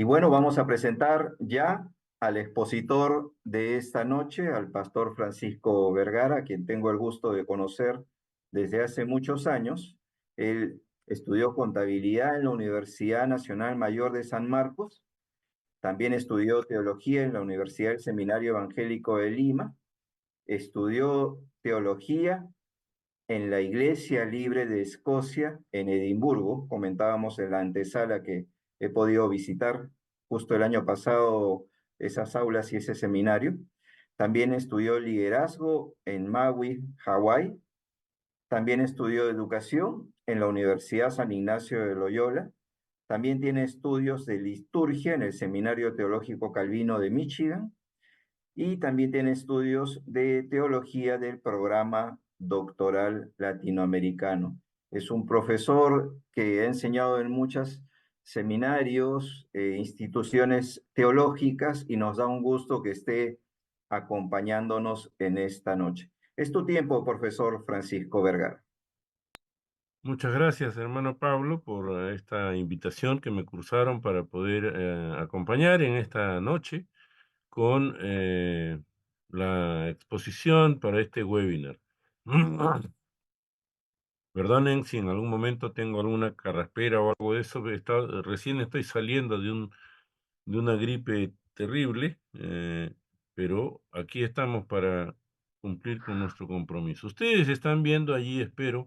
bueno, vamos a presentar ya al expositor de esta noche, al pastor Francisco Vergara, a quien tengo el gusto de conocer desde hace muchos años. Él estudió contabilidad en la Universidad Nacional Mayor de San Marcos, también estudió teología en la Universidad del Seminario Evangélico de Lima, estudió teología en la Iglesia Libre de Escocia, en Edimburgo. Comentábamos en la antesala que he podido visitar justo el año pasado esas aulas y ese seminario. También estudió liderazgo en Maui, Hawái. También estudió educación en la Universidad San Ignacio de Loyola. También tiene estudios de liturgia en el Seminario Teológico Calvino de Michigan y también tiene estudios de teología del programa doctoral latinoamericano. Es un profesor que ha enseñado en muchos seminarios, instituciones teológicas y nos da un gusto que esté acompañándonos en esta noche. Es tu tiempo, profesor Francisco Vergara. Muchas gracias, hermano Pablo, por esta invitación que me cursaron para poder acompañar en esta noche con la exposición para este webinar. Perdonen si en algún momento tengo alguna carraspera o algo de eso, recién estoy saliendo de una gripe terrible, pero aquí estamos para cumplir con nuestro compromiso. Ustedes están viendo allí, espero,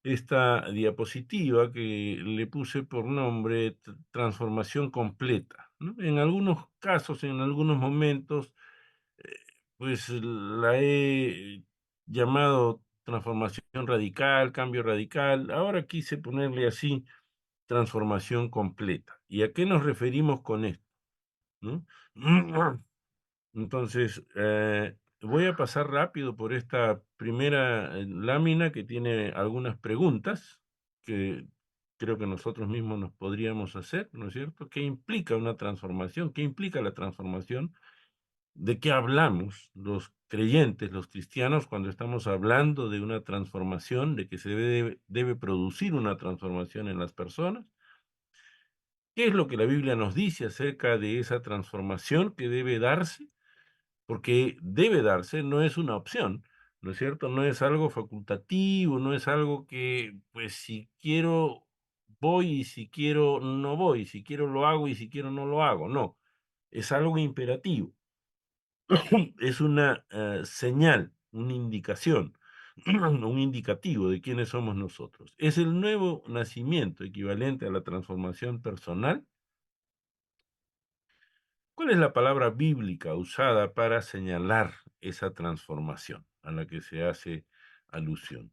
esta diapositiva que le puse por nombre transformación completa, ¿no? En algunos casos, en algunos momentos, eh, pues la he llamado transformación radical, cambio radical. Ahora quise ponerle así transformación completa. ¿Y a qué nos referimos con esto? ¿No? Entonces, voy a pasar rápido por esta primera lámina que tiene algunas preguntas que creo que nosotros mismos nos podríamos hacer, ¿no es cierto? ¿Qué implica una transformación? ¿Qué implica la transformación? ¿De qué hablamos los creyentes, los cristianos, cuando estamos hablando de una transformación, de que se debe producir una transformación en las personas? ¿Qué es lo que la Biblia nos dice acerca de esa transformación que debe darse? Porque debe darse, no es una opción, ¿no es cierto? No es algo facultativo, no es algo que, pues, si quiero voy y si quiero no voy, si quiero lo hago y si quiero no lo hago, no, es algo imperativo, es una señal, una indicación, un indicativo de quiénes somos nosotros. Es el nuevo nacimiento equivalente a la transformación personal. ¿Cuál es la palabra bíblica usada para señalar esa transformación a la que se hace alusión?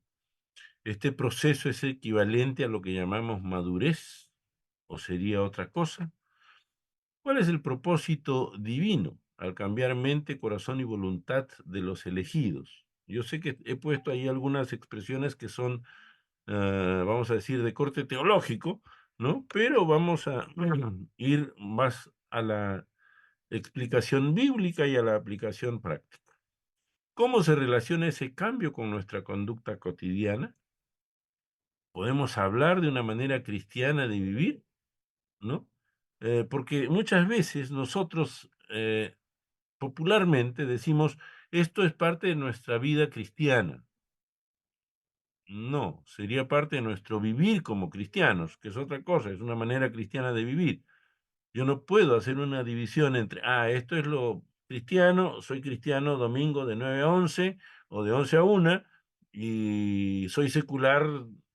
¿Este proceso es equivalente a lo que llamamos madurez o sería otra cosa? ¿Cuál es el propósito divino al cambiar mente, corazón y voluntad de los elegidos? Yo sé que he puesto ahí algunas expresiones que son, vamos a decir, de corte teológico, ¿no? Pero vamos a ir más a la explicación bíblica y a la aplicación práctica. ¿Cómo se relaciona ese cambio con nuestra conducta cotidiana? ¿Podemos hablar de una manera cristiana de vivir? ¿No? Porque muchas veces nosotros popularmente decimos, esto es parte de nuestra vida cristiana. No, sería parte de nuestro vivir como cristianos, que es otra cosa, es una manera cristiana de vivir. Yo no puedo hacer una división entre, esto es lo cristiano, soy cristiano domingo de 9 a 11 o de 11 a 1 y soy secular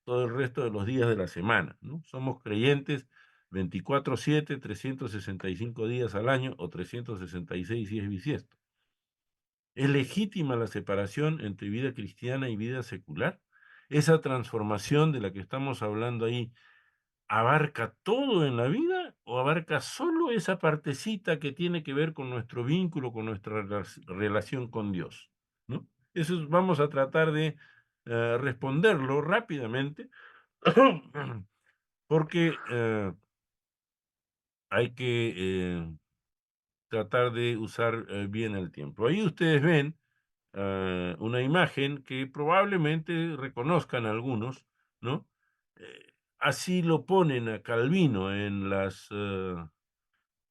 todo el resto de los días de la semana, ¿no? Somos creyentes 24/7, 365 días al año o 366 si es bisiesto. ¿Es legítima la separación entre vida cristiana y vida secular? Esa transformación de la que estamos hablando ahí, ¿abarca todo en la vida o abarca solo esa partecita que tiene que ver con nuestro vínculo, con nuestra relación con Dios? ¿No? Vamos a tratar de responderlo rápidamente porque hay que tratar de usar bien el tiempo. Ahí ustedes ven una imagen que probablemente reconozcan algunos, ¿no? Así lo ponen a Calvino en las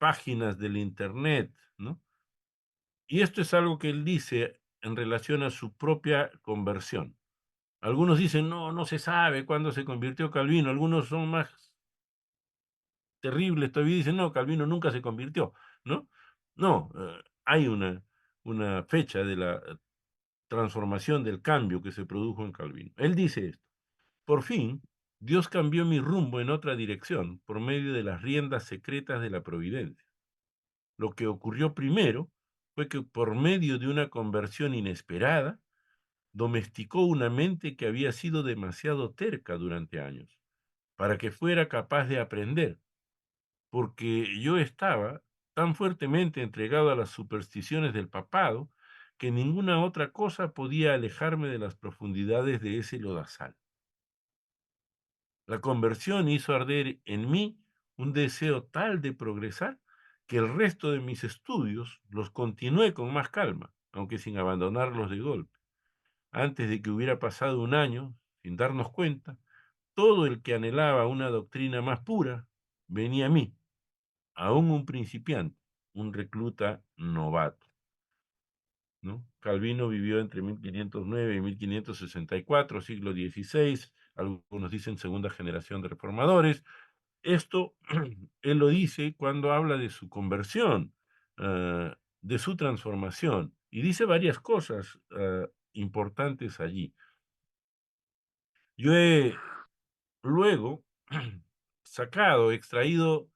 páginas del Internet, ¿no? Y esto es algo que él dice en relación a su propia conversión. Algunos dicen, no, no se sabe cuándo se convirtió Calvino. Algunos son más terribles todavía y dicen, no, Calvino nunca se convirtió, ¿no? No, hay una fecha de la transformación, del cambio que se produjo en Calvino. Él dice esto: por fin, Dios cambió mi rumbo en otra dirección por medio de las riendas secretas de la providencia. Lo que ocurrió primero fue que por medio de una conversión inesperada, domesticó una mente que había sido demasiado terca durante años, para que fuera capaz de aprender, porque yo estaba tan fuertemente entregado a las supersticiones del papado que ninguna otra cosa podía alejarme de las profundidades de ese lodazal. La conversión hizo arder en mí un deseo tal de progresar que el resto de mis estudios los continué con más calma, aunque sin abandonarlos de golpe. Antes de que hubiera pasado un año, sin darnos cuenta, todo el que anhelaba una doctrina más pura venía a mí, aún un principiante, un recluta novato, ¿no? Calvino vivió entre 1509 y 1564, siglo XVI, algunos dicen segunda generación de reformadores. Esto él lo dice cuando habla de su conversión, de su transformación, y dice varias cosas importantes allí. Yo he luego extraído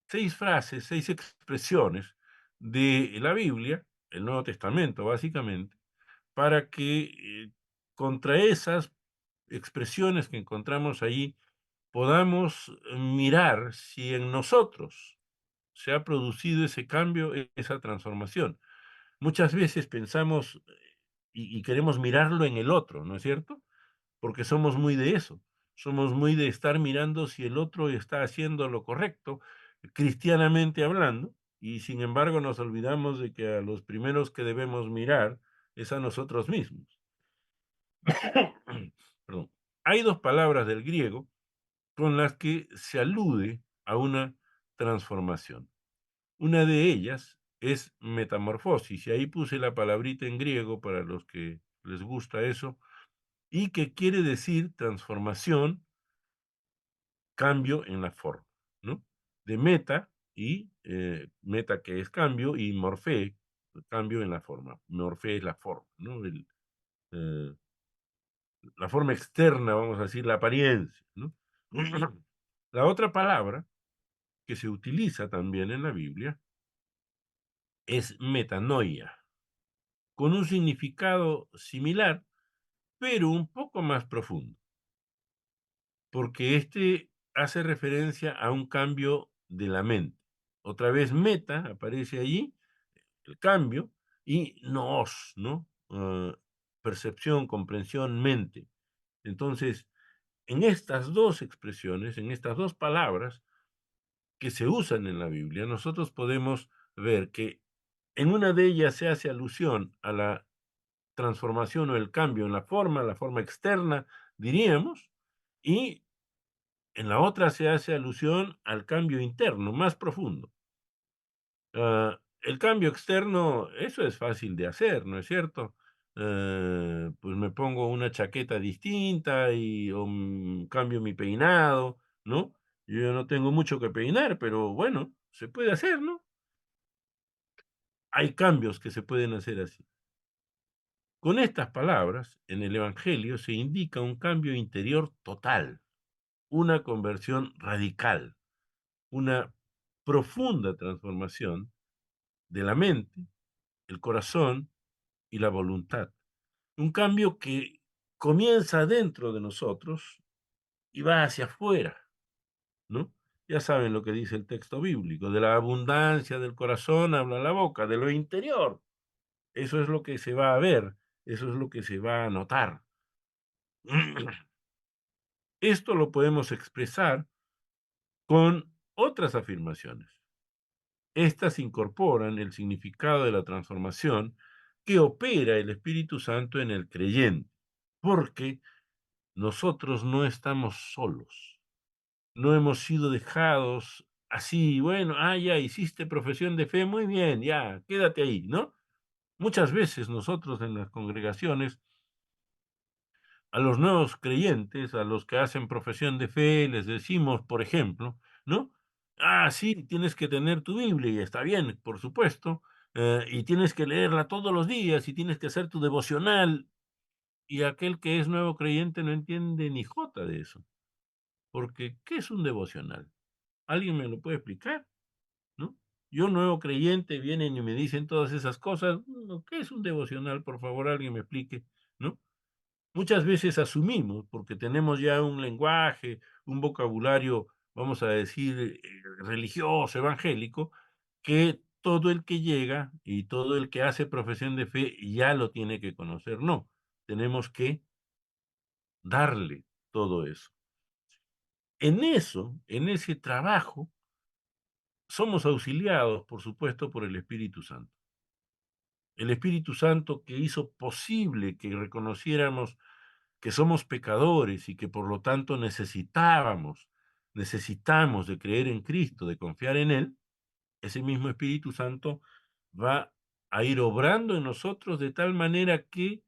6 frases, 6 expresiones de la Biblia, el Nuevo Testamento básicamente, para que contra esas expresiones que encontramos allí podamos mirar si en nosotros se ha producido ese cambio, esa transformación. Muchas veces pensamos y queremos mirarlo en el otro, ¿no es cierto? Porque somos muy de eso, somos muy de estar mirando si el otro está haciendo lo correcto, cristianamente hablando, y sin embargo nos olvidamos de que a los primeros que debemos mirar es a nosotros mismos. Perdón. Hay dos palabras del griego con las que se alude a una transformación. Una de ellas es metamorfosis, y ahí puse la palabrita en griego para los que les gusta eso, y que quiere decir transformación, cambio en la forma, ¿no? De meta y meta que es cambio y morfé, cambio en la forma. Morfé es la forma, ¿no? Eh, la forma externa, vamos a decir, la apariencia, ¿no? La otra palabra que se utiliza también en la Biblia es metanoia, con un significado similar, pero un poco más profundo, porque este hace referencia a un cambio de la mente. Otra vez meta aparece allí, el cambio, y nos, ¿no? Percepción, comprensión, mente. Entonces, en estas dos expresiones, en estas dos palabras que se usan en la Biblia, nosotros podemos ver que en una de ellas se hace alusión a la transformación o el cambio en la forma externa, diríamos, y en la otra se hace alusión al cambio interno, más profundo. El cambio externo, eso es fácil de hacer, ¿no es cierto? Pues me pongo una chaqueta distinta o cambio mi peinado, ¿no? Yo no tengo mucho que peinar, pero bueno, se puede hacer, ¿no? Hay cambios que se pueden hacer así. Con estas palabras, en el Evangelio se indica un cambio interior total, una conversión radical, una profunda transformación de la mente, el corazón y la voluntad. Un cambio que comienza dentro de nosotros y va hacia afuera, ¿no? Ya saben lo que dice el texto bíblico: de la abundancia del corazón habla la boca, de lo interior. Eso es lo que se va a ver, eso es lo que se va a notar. Esto lo podemos expresar con otras afirmaciones. Estas incorporan el significado de la transformación que opera el Espíritu Santo en el creyente, porque nosotros no estamos solos, no hemos sido dejados así, bueno, ya hiciste profesión de fe, muy bien, ya, quédate ahí, ¿no? Muchas veces nosotros en las congregaciones, a los nuevos creyentes, a los que hacen profesión de fe, les decimos, por ejemplo, ¿no? Sí, tienes que tener tu Biblia, y está bien, por supuesto, y tienes que leerla todos los días, y tienes que hacer tu devocional, y aquel que es nuevo creyente no entiende ni jota de eso, porque ¿qué es un devocional? ¿Alguien me lo puede explicar? ¿No? Yo, nuevo creyente, vienen y me dicen todas esas cosas, ¿qué es un devocional? Por favor, alguien me explique, ¿no? Muchas veces asumimos, porque tenemos ya un lenguaje, un vocabulario, vamos a decir, religioso, evangélico, que todo el que llega y todo el que hace profesión de fe ya lo tiene que conocer. No, tenemos que darle todo eso. En eso, en ese trabajo, somos auxiliados, por supuesto, por el Espíritu Santo. El Espíritu Santo que hizo posible que reconociéramos que somos pecadores y que por lo tanto necesitamos de creer en Cristo, de confiar en Él, ese mismo Espíritu Santo va a ir obrando en nosotros de tal manera que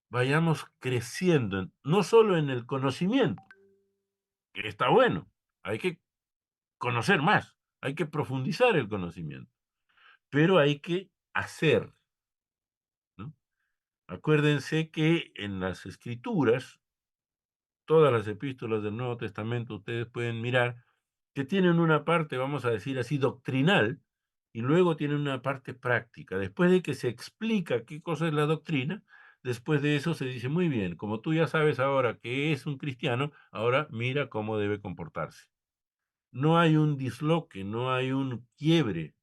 vayamos creciendo, no solo en el conocimiento, que está bueno, hay que conocer más, hay que profundizar el conocimiento, pero hay que hacer, ¿no? Acuérdense que en las Escrituras, todas las epístolas del Nuevo Testamento, ustedes pueden mirar que tienen una parte, vamos a decir así, doctrinal, y luego tienen una parte práctica. Después de que se explica qué cosa es la doctrina, después de eso se dice, muy bien, como tú ya sabes ahora que es un cristiano, ahora mira cómo debe comportarse. No hay un disloque, no hay un quiebre.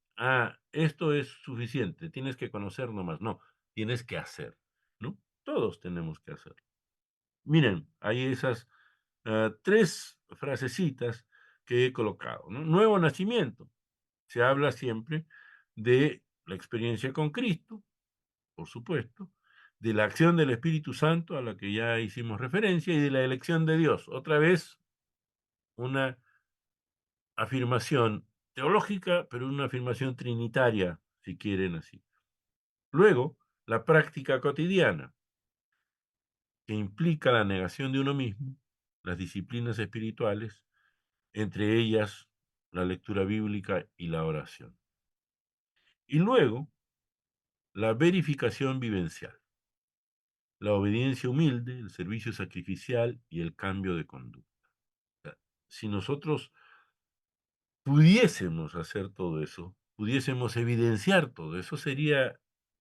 Esto es suficiente, tienes que conocer nomás. No, tienes que hacer, ¿no? Todos tenemos que hacer. Miren, hay esas tres frasecitas que he colocado, ¿no? Nuevo nacimiento. Se habla siempre de la experiencia con Cristo, por supuesto, de la acción del Espíritu Santo a la que ya hicimos referencia y de la elección de Dios. Otra vez, una afirmación teológica, pero una afirmación trinitaria, si quieren así. Luego, la práctica cotidiana, que implica la negación de uno mismo, las disciplinas espirituales, entre ellas la lectura bíblica y la oración. Y luego, la verificación vivencial, la obediencia humilde, el servicio sacrificial y el cambio de conducta. O sea, si nosotros pudiésemos hacer todo eso, pudiésemos evidenciar todo eso, sería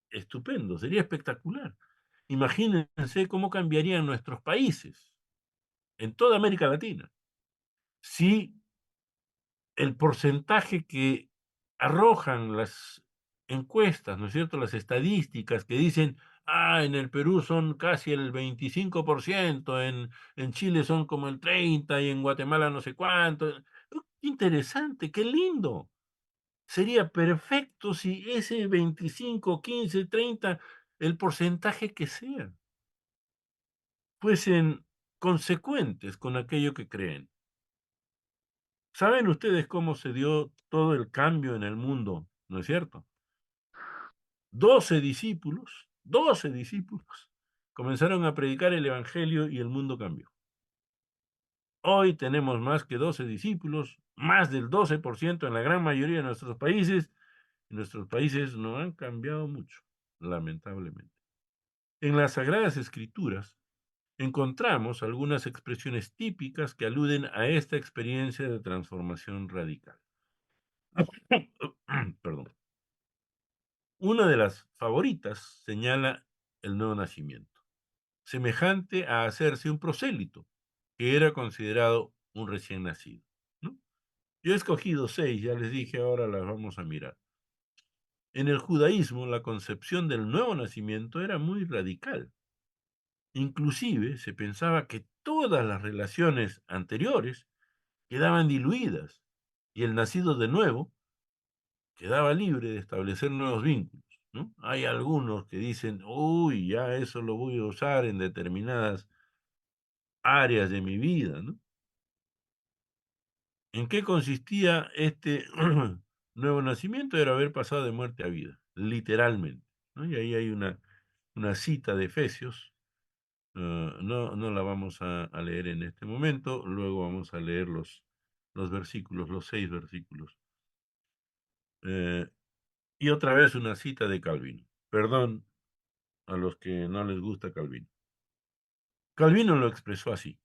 estupendo, sería espectacular. Imagínense cómo cambiarían nuestros países en toda América Latina si el porcentaje que arrojan las encuestas, ¿no es cierto? Las estadísticas que dicen, en el Perú son casi el 25%, en Chile son como el 30% y en Guatemala no sé cuánto. Qué interesante, qué lindo. Sería perfecto si ese 25, 15, 30, el porcentaje que sea, fuesen consecuentes con aquello que creen. ¿Saben ustedes cómo se dio todo el cambio en el mundo? ¿No es cierto? 12 discípulos, comenzaron a predicar el Evangelio y el mundo cambió. Hoy tenemos más que 12 discípulos, más del 12% en la gran mayoría de nuestros países, y nuestros países no han cambiado mucho, lamentablemente. En las Sagradas Escrituras encontramos algunas expresiones típicas que aluden a esta experiencia de transformación radical. Perdón. Una de las favoritas señala el nuevo nacimiento, semejante a hacerse un prosélito, que era considerado un recién nacido, ¿no? Yo he escogido 6, ya les dije, ahora las vamos a mirar. En el judaísmo, la concepción del nuevo nacimiento era muy radical. Inclusive se pensaba que todas las relaciones anteriores quedaban diluidas y el nacido de nuevo quedaba libre de establecer nuevos vínculos, ¿no? Hay algunos que dicen, uy, ya eso lo voy a usar en determinadas áreas de mi vida, ¿no? ¿En qué consistía este nuevo nacimiento? Era haber pasado de muerte a vida, literalmente, ¿no? Y ahí hay una cita de Efesios, no la vamos a leer en este momento, luego vamos a leer los versículos, los 6 versículos. Eh, y otra vez una cita de Calvino. Perdón a los que no les gusta Calvino. Calvino lo expresó así: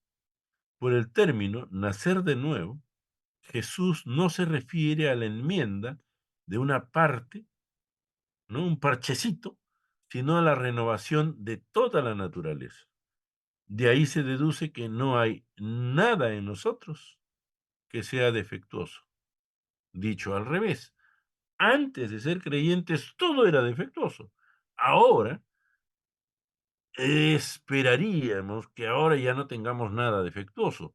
por el término nacer de nuevo, Jesús no se refiere a la enmienda de una parte, ¿no? Un parchecito, sino a la renovación de toda la naturaleza. De ahí se deduce que no hay nada en nosotros que sea defectuoso. Dicho al revés, antes de ser creyentes todo era defectuoso. Ahora esperaríamos que ahora ya no tengamos nada defectuoso.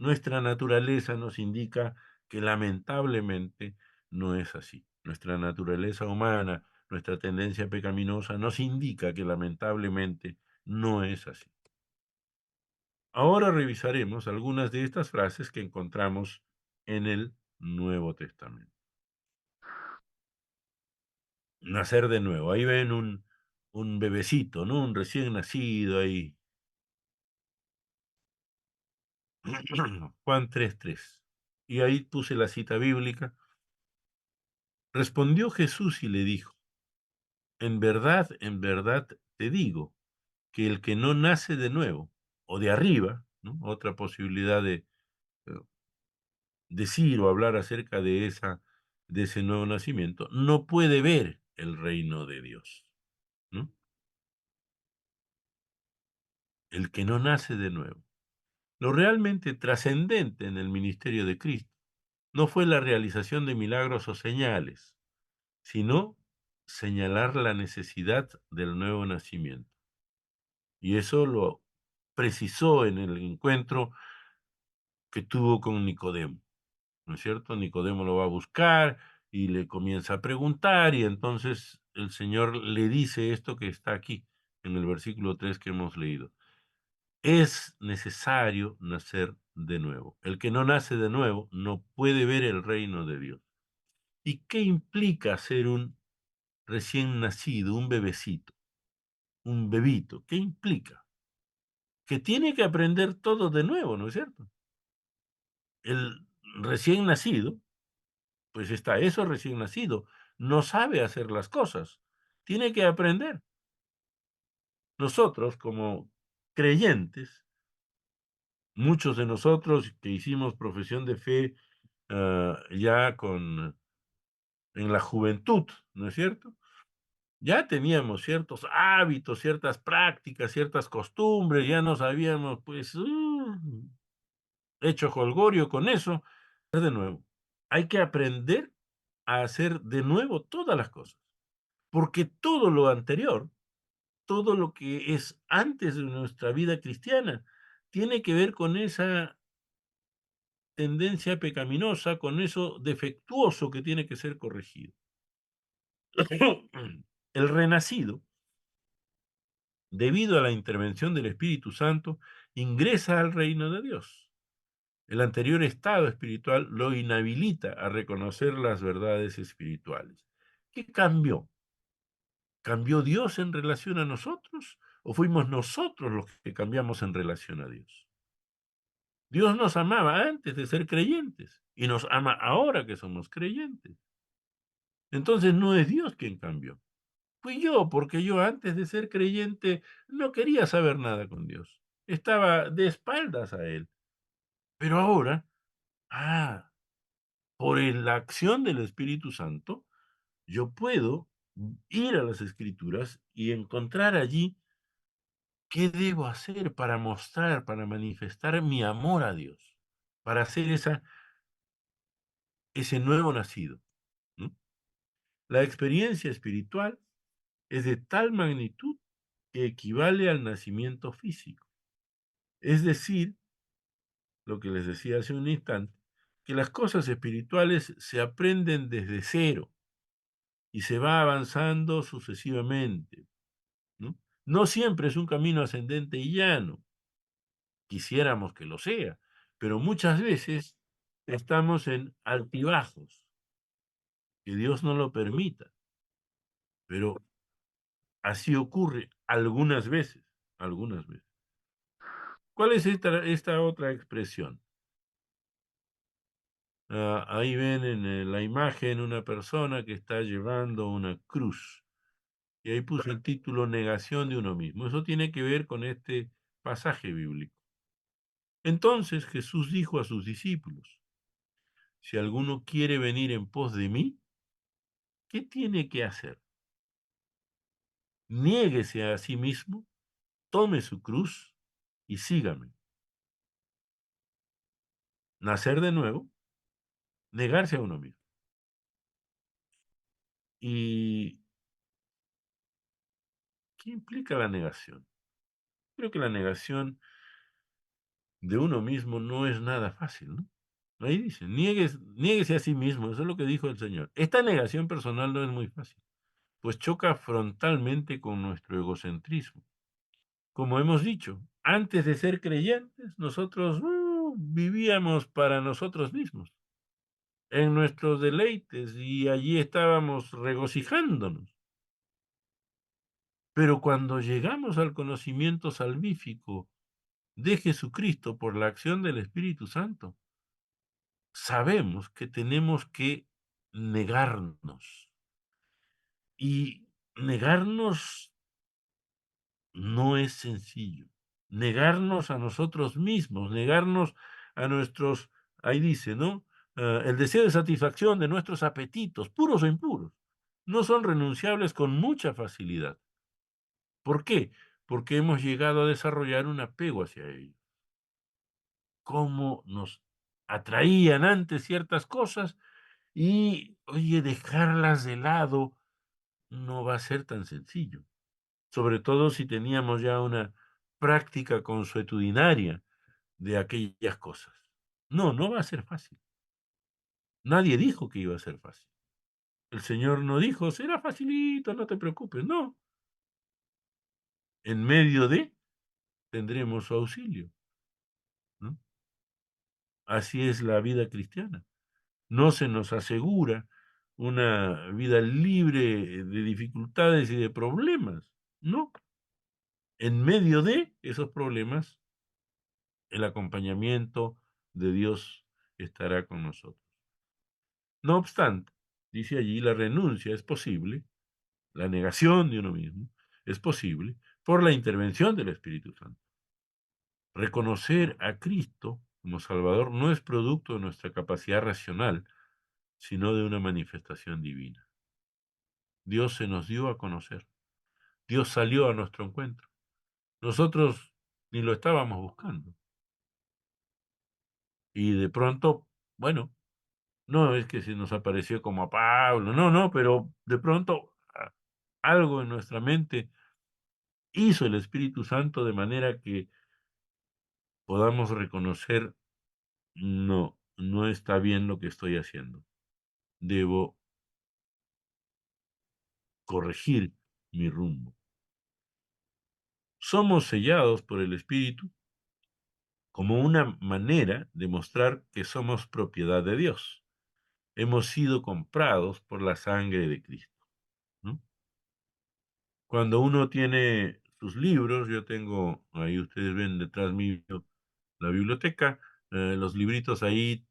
Nuestra naturaleza nos indica que lamentablemente no es así. Nuestra naturaleza humana, nuestra tendencia pecaminosa nos indica que lamentablemente no es así. Ahora revisaremos algunas de estas frases que encontramos en el Nuevo Testamento. Nacer de nuevo. Ahí ven un bebecito, ¿no? Un recién nacido ahí. Juan 3:3. Y ahí puse la cita bíblica. Respondió Jesús y le dijo: en verdad te digo, que el que no nace de nuevo, o de arriba, ¿no? Otra posibilidad de decir o hablar acerca de ese nuevo nacimiento, no puede ver el reino de Dios, ¿no? El que no nace de nuevo. Lo realmente trascendente en el ministerio de Cristo no fue la realización de milagros o señales, sino señalar la necesidad del nuevo nacimiento. Y eso lo precisó en el encuentro que tuvo con Nicodemo, ¿no es cierto? Nicodemo lo va a buscar y le comienza a preguntar, y entonces el Señor le dice esto que está aquí en el versículo 3 que hemos leído. Es necesario nacer de nuevo. El que no nace de nuevo no puede ver el reino de Dios. ¿Y qué implica ser un recién nacido, un bebecito, un bebito? ¿Qué implica? Que tiene que aprender todo de nuevo, ¿no es cierto? El recién nacido, pues está eso recién nacido, no sabe hacer las cosas, tiene que aprender. Nosotros, como creyentes, muchos de nosotros que hicimos profesión de fe ya en la juventud, ¿no es cierto? Ya teníamos ciertos hábitos, ciertas prácticas, ciertas costumbres, ya nos habíamos, pues, hecho jolgorio con eso. De nuevo, hay que aprender a hacer de nuevo todas las cosas, porque todo lo anterior, todo lo que es antes de nuestra vida cristiana, tiene que ver con esa tendencia pecaminosa, con eso defectuoso que tiene que ser corregido. El renacido, debido a la intervención del Espíritu Santo, ingresa al reino de Dios. El anterior estado espiritual lo inhabilita a reconocer las verdades espirituales. ¿Qué cambió? ¿Cambió Dios en relación a nosotros o fuimos nosotros los que cambiamos en relación a Dios? Dios nos amaba antes de ser creyentes y nos ama ahora que somos creyentes. Entonces no es Dios quien cambió. Fui yo, porque yo antes de ser creyente no quería saber nada con Dios. Estaba de espaldas a Él. Pero ahora, ah, la acción del Espíritu Santo, yo puedo ir a las Escrituras y encontrar allí qué debo hacer para mostrar, para manifestar mi amor a Dios, para hacer ese nuevo nacido, ¿no? La experiencia espiritual es de tal magnitud que equivale al nacimiento físico. Es decir, lo que les decía hace un instante, que las cosas espirituales se aprenden desde cero y se va avanzando sucesivamente, ¿no? No siempre es un camino ascendente y llano, quisiéramos que lo sea, pero muchas veces estamos en altibajos, que Dios no lo permita, pero así ocurre algunas veces, algunas veces. ¿Cuál es esta otra expresión? Ahí ven en la imagen una persona que está llevando una cruz. Y ahí puso el título Negación de uno mismo. Eso tiene que ver con este pasaje bíblico. Entonces Jesús dijo a sus discípulos, si alguno quiere venir en pos de mí, ¿qué tiene que hacer? Niéguese a sí mismo, tome su cruz y sígame. Nacer de nuevo, negarse a uno mismo. ¿Y qué implica la negación? Creo que la negación de uno mismo no es nada fácil, ¿no? Ahí dice, niéguese a sí mismo, eso es lo que dijo el Señor. Esta negación personal no es muy fácil, pues choca frontalmente con nuestro egocentrismo. Como hemos dicho, antes de ser creyentes, nosotros vivíamos para nosotros mismos, en nuestros deleites, y allí estábamos regocijándonos. Pero cuando llegamos al conocimiento salvífico de Jesucristo por la acción del Espíritu Santo, sabemos que tenemos que negarnos. Y negarnos no es sencillo. Negarnos a nosotros mismos, negarnos a nuestros, ahí dice, ¿no? El deseo de satisfacción de nuestros apetitos, puros o impuros, no son renunciables con mucha facilidad. ¿Por qué? Porque hemos llegado a desarrollar un apego hacia ellos. Cómo nos atraían antes ciertas cosas y, oye, dejarlas de lado no va a ser tan sencillo, sobre todo si teníamos ya una práctica consuetudinaria de aquellas cosas. No, no va a ser fácil. Nadie dijo que iba a ser fácil. El Señor no dijo, será facilito, no te preocupes. No, en medio de tendremos su auxilio, ¿no? Así es la vida cristiana. No se nos asegura una vida libre de dificultades y de problemas. No, en medio de esos problemas, el acompañamiento de Dios estará con nosotros. No obstante, dice allí, la renuncia es posible, la negación de uno mismo es posible por la intervención del Espíritu Santo. Reconocer a Cristo como Salvador no es producto de nuestra capacidad racional, sino de una manifestación divina. Dios se nos dio a conocer. Dios salió a nuestro encuentro. Nosotros ni lo estábamos buscando. Y de pronto, bueno, no es que se nos apareció como a Pablo, no, no, pero de pronto algo en nuestra mente hizo el Espíritu Santo de manera que podamos reconocer, no, no está bien lo que estoy haciendo. Debo corregir mi rumbo. Somos sellados por el Espíritu como una manera de mostrar que somos propiedad de Dios. Hemos sido comprados por la sangre de Cristo, ¿no? Cuando uno tiene sus libros, yo tengo, ahí ustedes ven detrás mío la biblioteca, los libritos ahí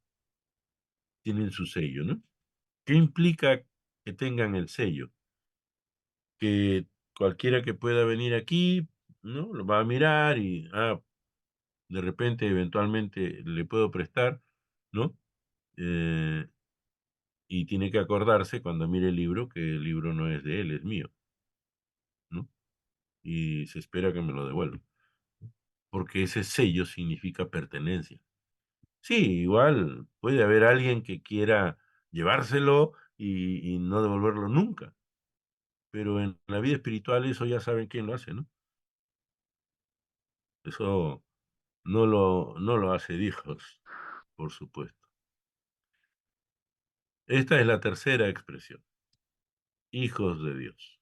tienen su sello, ¿no? ¿Qué implica que tengan el sello? Que cualquiera que pueda venir aquí, ¿no? Lo va a mirar y, de repente, eventualmente le puedo prestar, ¿no? Eh, y tiene que acordarse cuando mire el libro que el libro no es de él, es mío, ¿no? Y se espera que me lo devuelva, porque ese sello significa pertenencia. Sí, igual puede haber alguien que quiera llevárselo y no devolverlo nunca, pero en la vida espiritual eso ya saben quién lo hace, ¿no? Eso no lo hace Dios, por supuesto. Esta es la tercera expresión, hijos de Dios.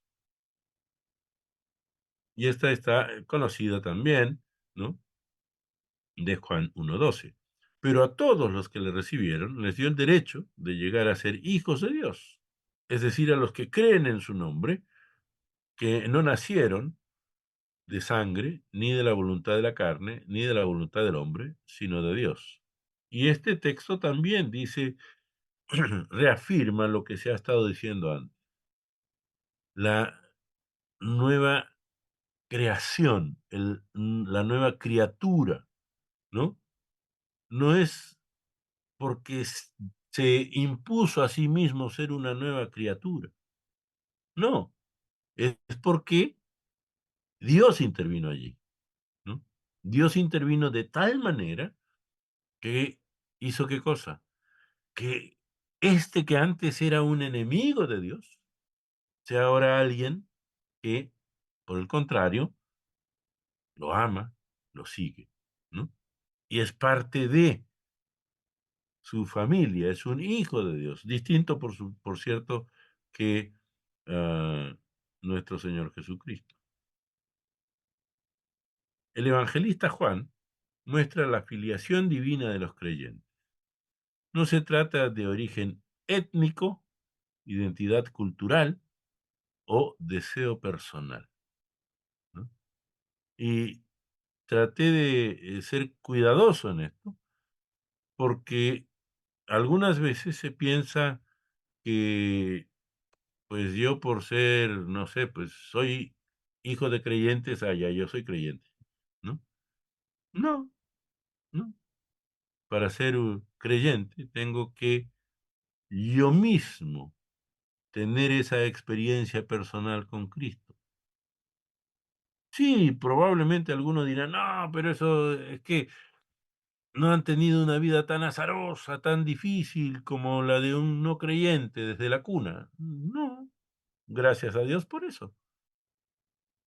Y esta está conocida también, ¿no? De Juan 1:12. pero a todos los que le recibieron les dio el derecho de llegar a ser hijos de Dios, es decir, a los que creen en su nombre, que no nacieron de sangre, ni de la voluntad de la carne, ni de la voluntad del hombre, sino de Dios. Y este texto también dice, reafirma lo que se ha estado diciendo antes, la nueva creación, la nueva criatura, ¿no? No es porque se impuso a sí mismo ser una nueva criatura, no, es porque Dios intervino allí, ¿no? Dios intervino de tal manera que hizo qué cosa, que este que antes era un enemigo de Dios, sea ahora alguien que, por el contrario, lo ama, lo sigue, ¿no? Y es parte de su familia, es un hijo de Dios, distinto, por cierto, que nuestro Señor Jesucristo. El evangelista Juan muestra la filiación divina de los creyentes. No se trata de origen étnico, identidad cultural o deseo personal, ¿no? Y traté de ser cuidadoso en esto, porque algunas veces se piensa que, pues yo por ser, no sé, pues soy hijo de creyentes, ya yo soy creyente, ¿no? No, no. Para ser un creyente tengo que yo mismo tener esa experiencia personal con Cristo. Sí, probablemente algunos dirán, no, pero eso es que no han tenido una vida tan azarosa, tan difícil como la de un no creyente desde la cuna. No, gracias a Dios por eso.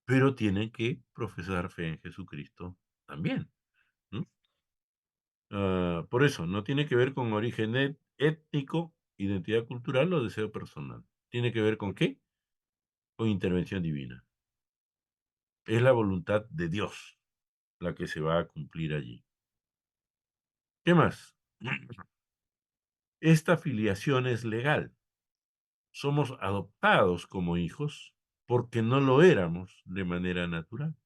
Pero tienen que profesar fe en Jesucristo también, ¿no? Por eso, no tiene que ver con origen étnico, identidad cultural o deseo personal. ¿Tiene que ver con qué? Con intervención divina. Es la voluntad de Dios la que se va a cumplir allí. ¿Qué más? Esta filiación es legal. Somos adoptados como hijos porque no lo éramos de manera natural.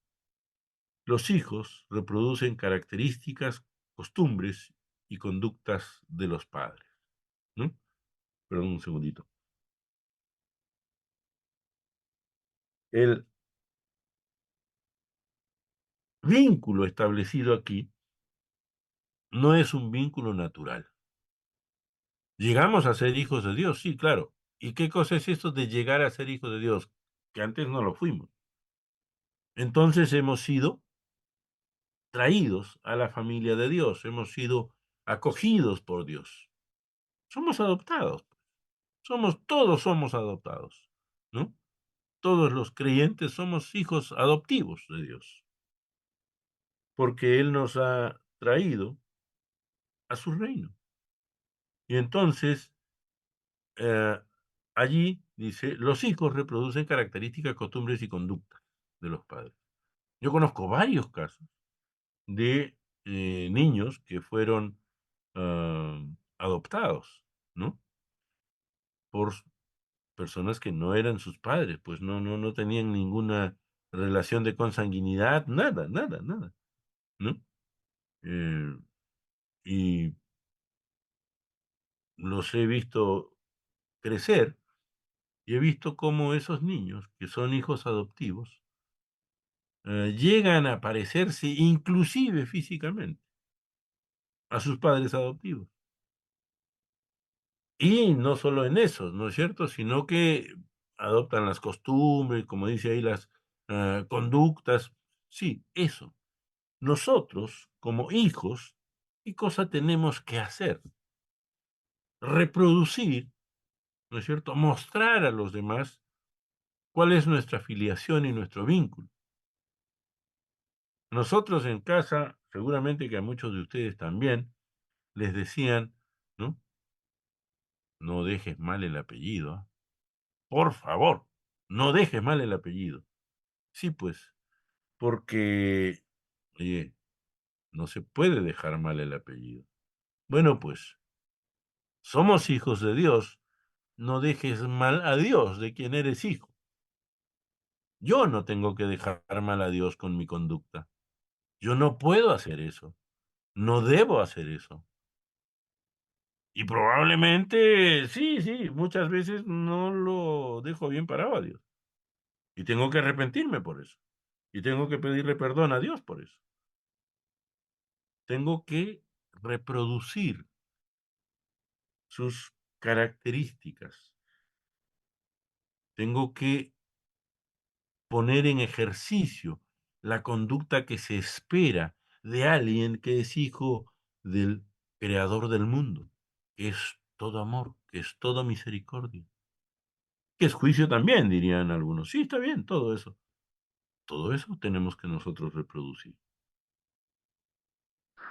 Los hijos reproducen características, costumbres y conductas de los padres, ¿no? Perdón un segundito. El vínculo establecido aquí no es un vínculo natural. Llegamos a ser hijos de Dios, sí, claro. ¿Y qué cosa es esto de llegar a ser hijos de Dios? Que antes no lo fuimos. Entonces hemos sido traídos a la familia de Dios, hemos sido acogidos por Dios. Somos adoptados, todos somos adoptados, ¿no? Todos los creyentes somos hijos adoptivos de Dios, porque Él nos ha traído a su reino. Y entonces, eh, allí dice, los hijos reproducen características, costumbres y conductas de los padres. Yo conozco varios casos de niños que fueron adoptados, ¿no? Por personas que no eran sus padres, pues no tenían ninguna relación de consanguinidad, nada, nada, nada, ¿no? Eh, y los he visto crecer y he visto cómo esos niños, que son hijos adoptivos, llegan a parecerse inclusive físicamente a sus padres adoptivos. Y no solo en eso, ¿no es cierto? Sino que adoptan las costumbres, como dice ahí, las conductas. Sí, eso. Nosotros, como hijos, ¿qué cosa tenemos que hacer? Reproducir, ¿no es cierto? Mostrar a los demás cuál es nuestra filiación y nuestro vínculo. Nosotros en casa, seguramente que a muchos de ustedes también, les decían, ¿no? No dejes mal el apellido. Por favor, no dejes mal el apellido. Sí, pues, porque, oye, no se puede dejar mal el apellido. Bueno, pues, somos hijos de Dios. No dejes mal a Dios, de quien eres hijo. Yo no tengo que dejar mal a Dios con mi conducta. Yo no puedo hacer eso. No debo hacer eso. Y probablemente, sí, sí, muchas veces no lo dejo bien parado a Dios. Y tengo que arrepentirme por eso. Y tengo que pedirle perdón a Dios por eso. Tengo que reproducir sus características. Tengo que poner en ejercicio la conducta que se espera de alguien que es hijo del creador del mundo, que es todo amor, que es toda misericordia, que es juicio también, dirían algunos. Sí, está bien, todo eso. Todo eso tenemos que nosotros reproducir.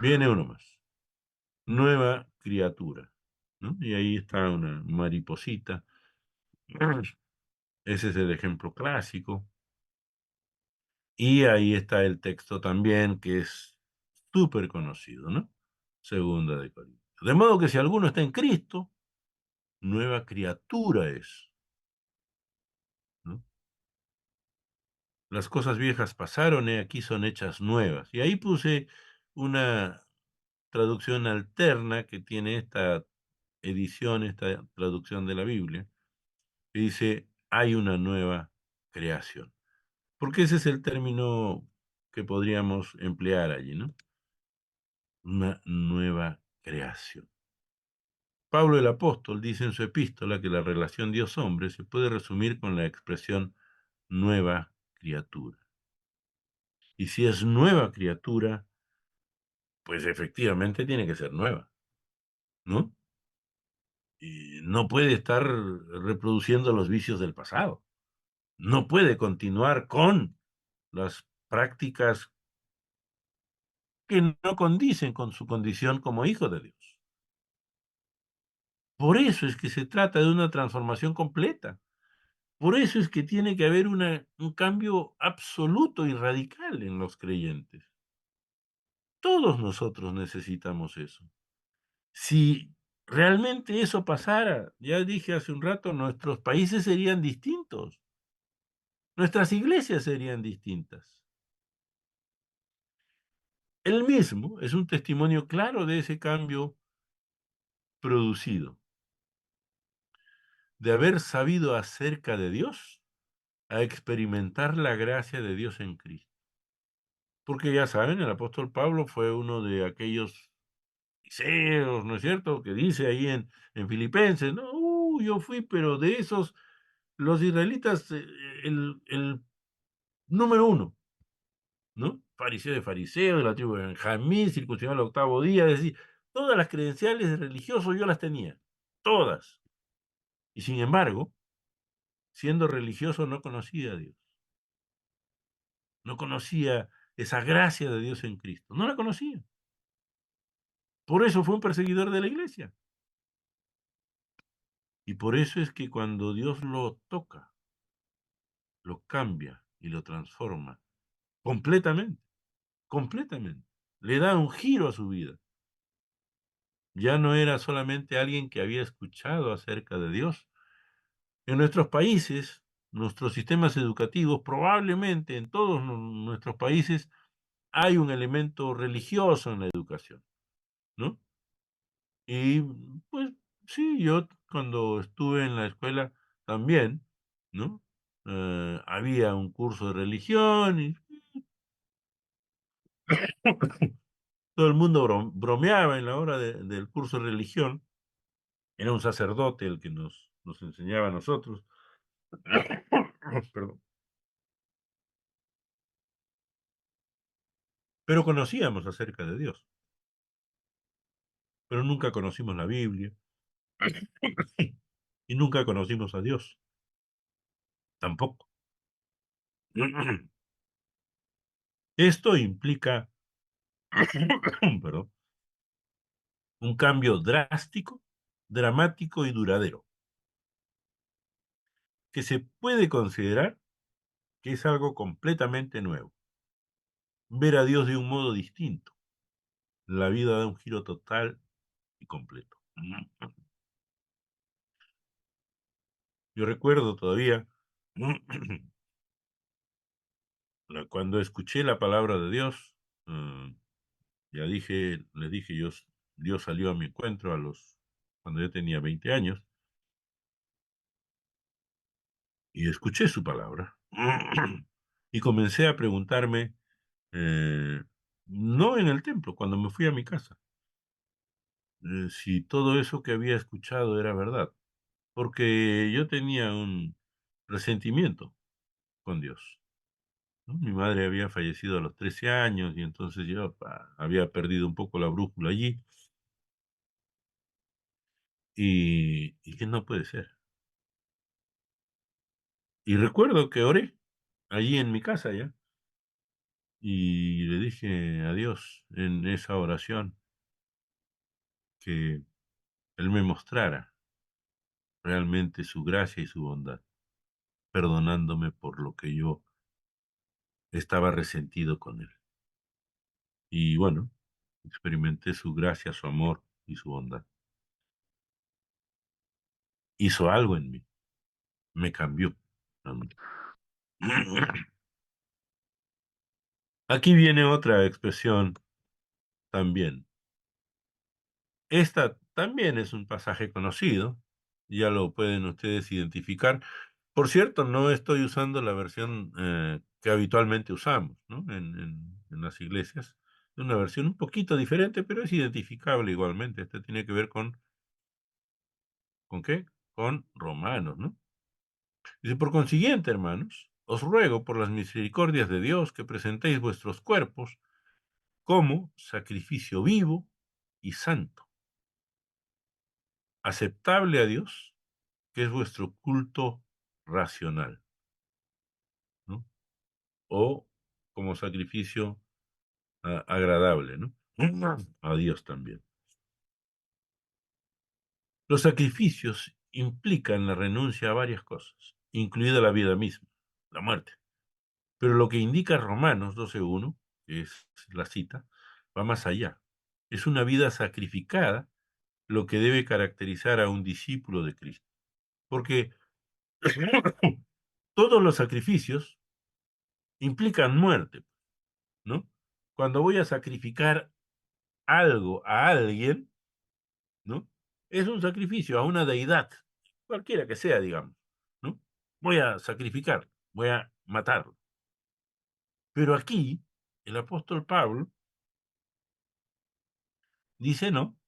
Viene uno más. Nueva criatura, ¿no? Y ahí está una mariposita. Ese es el ejemplo clásico. Y ahí está el texto también, que es súper conocido, ¿no? Segunda de Corintios. De modo que si alguno está en Cristo, nueva criatura es, ¿no? Las cosas viejas pasaron y aquí son hechas nuevas. Y ahí puse una traducción alterna que tiene esta edición, esta traducción de la Biblia, que dice, hay una nueva creación. Porque ese es el término que podríamos emplear allí, ¿no? Una nueva creación. Pablo el apóstol dice en su epístola que la relación Dios-hombre se puede resumir con la expresión nueva criatura. Y si es nueva criatura, pues efectivamente tiene que ser nueva, ¿no? Y no puede estar reproduciendo los vicios del pasado. No puede continuar con las prácticas que no condicen con su condición como hijo de Dios. Por eso es que se trata de una transformación completa. Por eso es que tiene que haber un cambio absoluto y radical en los creyentes. Todos nosotros necesitamos eso. Si realmente eso pasara, ya dije hace un rato, nuestros países serían distintos, nuestras iglesias serían distintas. Él mismo es un testimonio claro de ese cambio producido, de haber sabido acerca de Dios a experimentar la gracia de Dios en Cristo. Porque ya saben, el apóstol Pablo fue uno de aquellos fariseos, ¿no es cierto? Que dice ahí en Filipenses, no, yo fui, pero de esos, los israelitas, el número uno, ¿no? Fariseo de fariseo, de la tribu de Benjamín, circuncidado al octavo día, es decir, todas las credenciales de religioso yo las tenía, todas. Y sin embargo, siendo religioso no conocía a Dios, no conocía esa gracia de Dios en Cristo, no la conocía. Por eso fue un perseguidor de la iglesia. Y por eso es que cuando Dios lo toca, lo cambia y lo transforma completamente, completamente. Le da un giro a su vida. Ya no era solamente alguien que había escuchado acerca de Dios. En nuestros países, nuestros sistemas educativos, probablemente en todos nuestros países, hay un elemento religioso en la educación, ¿no? Y pues sí, yo cuando estuve en la escuela también, ¿no? Había un curso de religión y todo el mundo bromeaba en la hora del curso de religión. Era un sacerdote el que nos enseñaba a nosotros. Perdón. Pero conocíamos acerca de Dios, pero nunca conocimos la Biblia y nunca conocimos a Dios, tampoco. Esto implica, perdón, un cambio drástico, dramático y duradero, que se puede considerar que es algo completamente nuevo. Ver a Dios de un modo distinto. La vida da un giro total y completo. Yo recuerdo todavía cuando escuché la palabra de Dios, ya dije, les dije, Dios salió a mi encuentro cuando yo tenía 20 años y escuché su palabra y comencé a preguntarme, eh, no en el templo, cuando me fui a mi casa, si todo eso que había escuchado era verdad, porque yo tenía un resentimiento con Dios, ¿no? Mi madre había fallecido a los 13 años y entonces yo había perdido un poco la brújula allí y que no puede ser. Y recuerdo que oré allí en mi casa ya y le dije a Dios en esa oración que Él me mostrara realmente su gracia y su bondad, perdonándome por lo que yo estaba resentido con Él. Y bueno, experimenté su gracia, su amor y su bondad. Hizo algo en mí, me cambió a mí. Aquí viene otra expresión también. Esta también es un pasaje conocido, ya lo pueden ustedes identificar. Por cierto, no estoy usando la versión que habitualmente usamos, ¿no? En las iglesias. Es una versión un poquito diferente, pero es identificable igualmente. Este tiene que ver ¿con qué? Con Romanos, ¿no? Dice, por consiguiente, hermanos, os ruego por las misericordias de Dios que presentéis vuestros cuerpos como sacrificio vivo y santo, aceptable a Dios, que es vuestro culto racional, ¿no? O como sacrificio agradable, ¿no? A Dios también. Los sacrificios implican la renuncia a varias cosas, incluida la vida misma, la muerte. Pero lo que indica Romanos 12:1, que es la cita, va más allá. Es una vida sacrificada lo que debe caracterizar a un discípulo de Cristo. Porque todos los sacrificios implican muerte, ¿no? Cuando voy a sacrificar algo a alguien, ¿no? Es un sacrificio a una deidad, cualquiera que sea, digamos, ¿no? Voy a sacrificar, voy a matarlo. Pero aquí, el apóstol Pablo dice, no,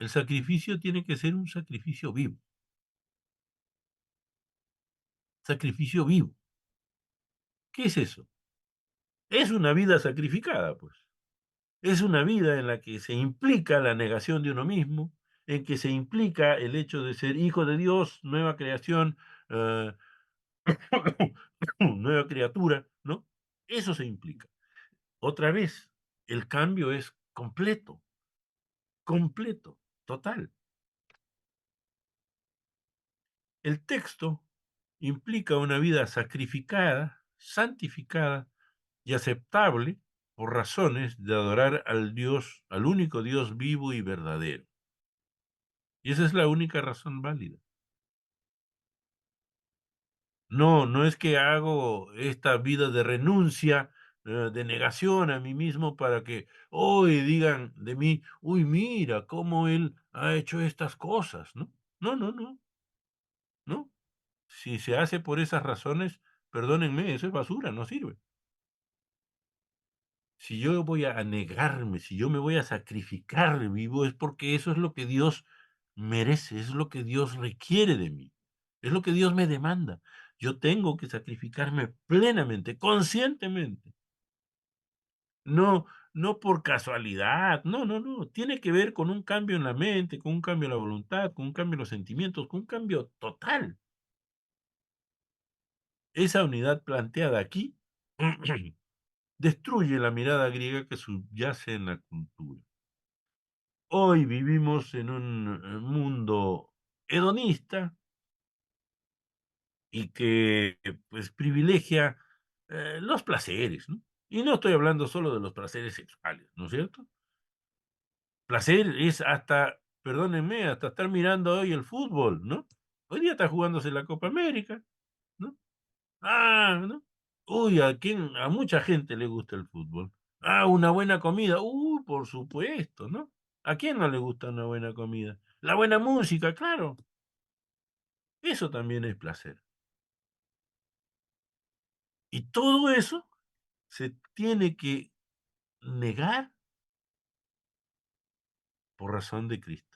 el sacrificio tiene que ser un sacrificio vivo, sacrificio vivo. ¿Qué es eso? Es una vida sacrificada, pues. Es una vida en la que se implica la negación de uno mismo, en que se implica el hecho de ser hijo de Dios, nueva creación, eh, nueva criatura, ¿no? Eso se implica. Otra vez, el cambio es completo, completo, total. El texto implica una vida sacrificada, santificada y aceptable por razones de adorar al Dios, al único Dios vivo y verdadero. Y esa es la única razón válida. No, no es que hago esta vida de renuncia, de negación a mí mismo para que hoy digan de mí, uy, mira cómo él ha hecho estas cosas, ¿no? No, no, no, no. Si se hace por esas razones, perdónenme, eso es basura, no sirve. Si yo voy a negarme, si yo me voy a sacrificar vivo, es porque eso es lo que Dios merece, es lo que Dios requiere de mí, es lo que Dios me demanda. Yo tengo que sacrificarme plenamente, conscientemente, no, no por casualidad, no, no, no, tiene que ver con un cambio en la mente, con un cambio en la voluntad, con un cambio en los sentimientos, con un cambio total. Esa unidad planteada aquí destruye la mirada griega que subyace en la cultura. Hoy vivimos en un mundo hedonista y que, pues, privilegia, los placeres, ¿no? Y no estoy hablando solo de los placeres sexuales, ¿no es cierto? Placer es hasta perdónenme, hasta estar mirando hoy el fútbol, ¿no? Hoy día está jugándose la Copa América, ¿no? Ah, ¿no? Uy, a mucha gente le gusta el fútbol. Ah, una buena comida. Por supuesto, ¿no? ¿A quién no le gusta una buena comida? La buena música, claro. Eso también es placer. Y todo eso se tiene que negar por razón de Cristo.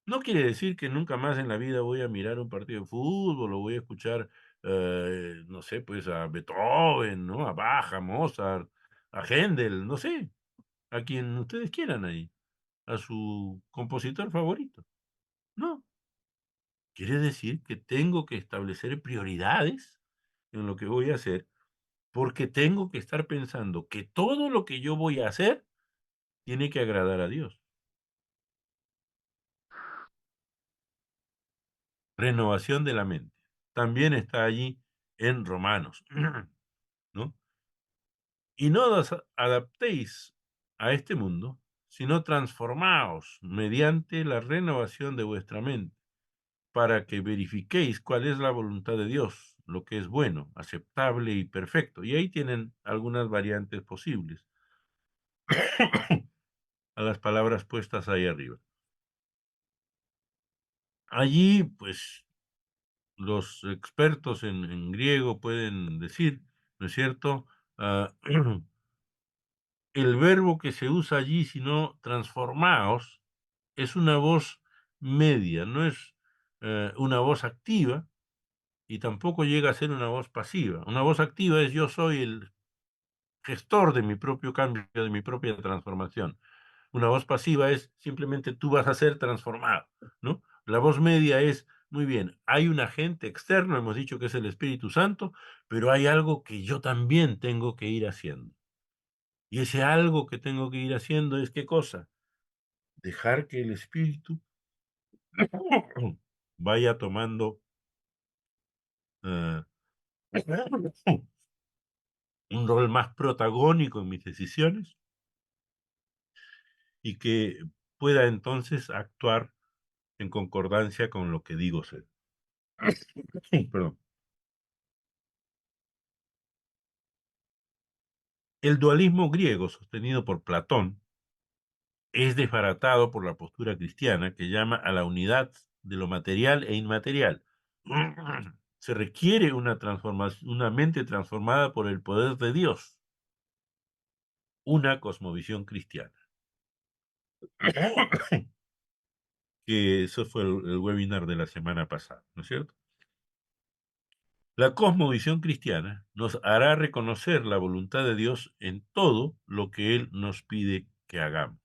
No quiere decir que nunca más en la vida voy a mirar un partido de fútbol o voy a escuchar, no sé, pues a Beethoven, ¿no? A Bach, a Mozart, a Händel, no sé, a quien ustedes quieran ahí, a su compositor favorito. No, quiere decir que tengo que establecer prioridades en lo que voy a hacer, porque tengo que estar pensando que todo lo que yo voy a hacer tiene que agradar a Dios. Renovación de la mente. También está allí en Romanos, ¿no? Y no os adaptéis a este mundo, sino transformaos mediante la renovación de vuestra mente, para que verifiquéis cuál es la voluntad de Dios, lo que es bueno, aceptable y perfecto. Y ahí tienen algunas variantes posibles a las palabras puestas ahí arriba. Allí, pues, los expertos en griego pueden decir, ¿no es cierto? Ah, el verbo que se usa allí, sino transformaos, es una voz media, no es una voz activa y tampoco llega a ser una voz pasiva. Una voz activa es yo soy el gestor de mi propio cambio, de mi propia transformación. Una voz pasiva es simplemente tú vas a ser transformado, ¿no? La voz media es, muy bien, hay un agente externo, hemos dicho que es el Espíritu Santo, pero hay algo que yo también tengo que ir haciendo. Y ese algo que tengo que ir haciendo es ¿qué cosa? Dejar que el Espíritu vaya tomando eh, un rol más protagónico en mis decisiones y que pueda entonces actuar en concordancia con lo que digo ser. Perdón. El dualismo griego sostenido por Platón es desbaratado por la postura cristiana que llama a la unidad de lo material e inmaterial. Se requiere una transformación, una mente transformada por el poder de Dios, una cosmovisión cristiana. Que eso fue el webinar de la semana pasada, ¿no es cierto? La cosmovisión cristiana nos hará reconocer la voluntad de Dios en todo lo que Él nos pide que hagamos.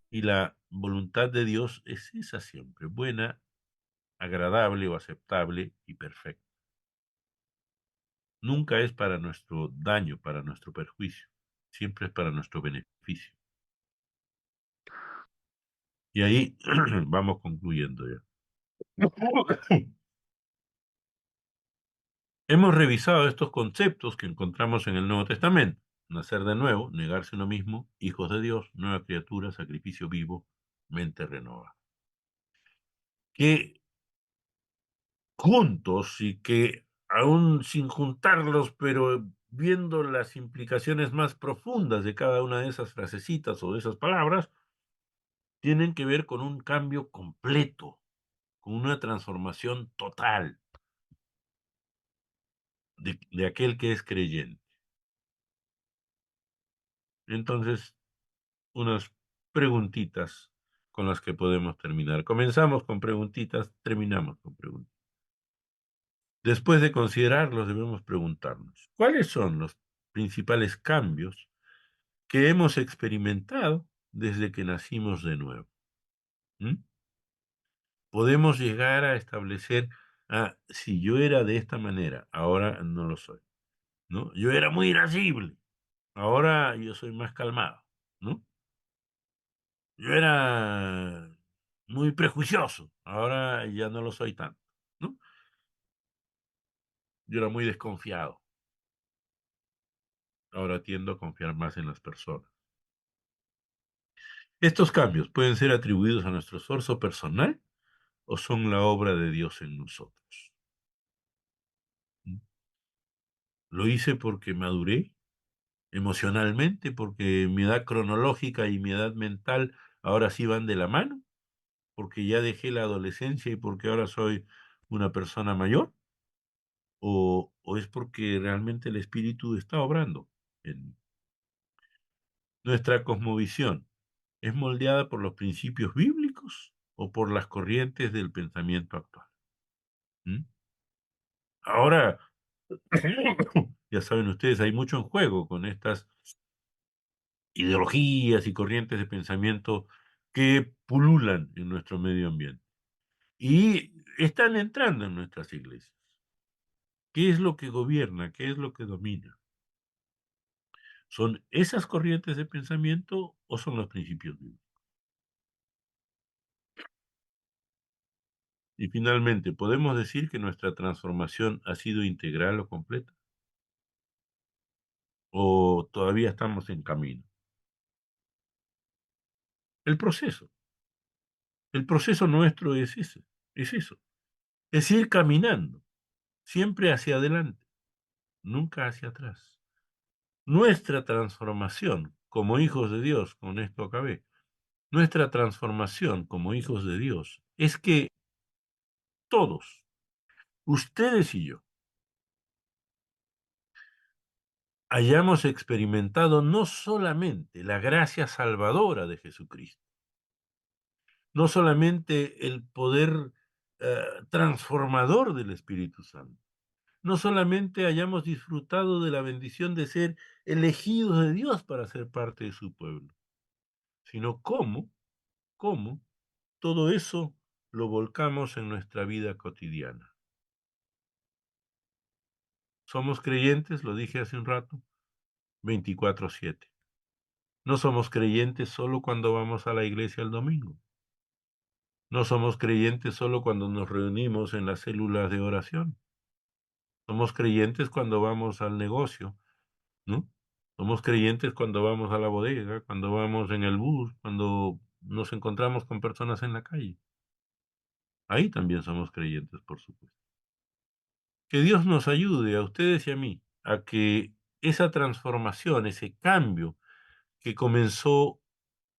Y la voluntad de Dios es esa siempre, buena, agradable o aceptable y perfecta. Nunca es para nuestro daño, para nuestro perjuicio, siempre es para nuestro beneficio. Y ahí vamos concluyendo ya. Hemos revisado estos conceptos que encontramos en el Nuevo Testamento. Nacer de nuevo, negarse uno mismo, hijos de Dios, nueva criatura, sacrificio vivo, mente renovada. Que juntos y que aún sin juntarlos, pero viendo las implicaciones más profundas de cada una de esas frasecitas o de esas palabras, tienen que ver con un cambio completo, con una transformación total de aquel que es creyente. Entonces, unas preguntitas con las que podemos terminar. Comenzamos con preguntitas, terminamos con preguntas. Después de considerarlos, debemos preguntarnos, ¿cuáles son los principales cambios que hemos experimentado desde que nacimos de nuevo? ¿Mm? Podemos llegar a establecer, si yo era de esta manera, ahora no lo soy, ¿no? Yo era muy irascible, ahora yo soy más calmado, ¿no? Yo era muy prejuicioso, ahora ya no lo soy tanto, ¿no? Yo era muy desconfiado, ahora tiendo a confiar más en las personas. Estos cambios pueden ser atribuidos a nuestro esfuerzo personal o son la obra de Dios en nosotros. Lo hice porque maduré emocionalmente, porque mi edad cronológica y mi edad mental ahora sí van de la mano, porque ya dejé la adolescencia y porque ahora soy una persona mayor, o es porque realmente el Espíritu está obrando en mí. Nuestra cosmovisión es moldeada por los principios bíblicos o por las corrientes del pensamiento actual. ¿Mm? Ahora, ya saben ustedes, hay mucho en juego con estas ideologías y corrientes de pensamiento que pululan en nuestro medio ambiente y están entrando en nuestras iglesias. ¿Qué es lo que gobierna? ¿Qué es lo que domina? ¿Son esas corrientes de pensamiento o son los principios bíblicos? Y finalmente, ¿podemos decir que nuestra transformación ha sido integral o completa? ¿O todavía estamos en camino? El proceso. El proceso nuestro es ese, es eso. Es ir caminando, siempre hacia adelante, nunca hacia atrás. Nuestra transformación como hijos de Dios, con esto acabé, nuestra transformación como hijos de Dios es que todos, ustedes y yo, hayamos experimentado no solamente la gracia salvadora de Jesucristo, no solamente el poder transformador del Espíritu Santo, no solamente hayamos disfrutado de la bendición de ser elegidos de Dios para ser parte de su pueblo, sino cómo todo eso lo volcamos en nuestra vida cotidiana. Somos creyentes, lo dije hace un rato, 24/7. No somos creyentes solo cuando vamos a la iglesia el domingo. No somos creyentes solo cuando nos reunimos en las células de oración. Somos creyentes cuando vamos al negocio, ¿no? Somos creyentes cuando vamos a la bodega, cuando vamos en el bus, cuando nos encontramos con personas en la calle. Ahí también somos creyentes, por supuesto. Que Dios nos ayude a ustedes y a mí a que esa transformación, ese cambio que comenzó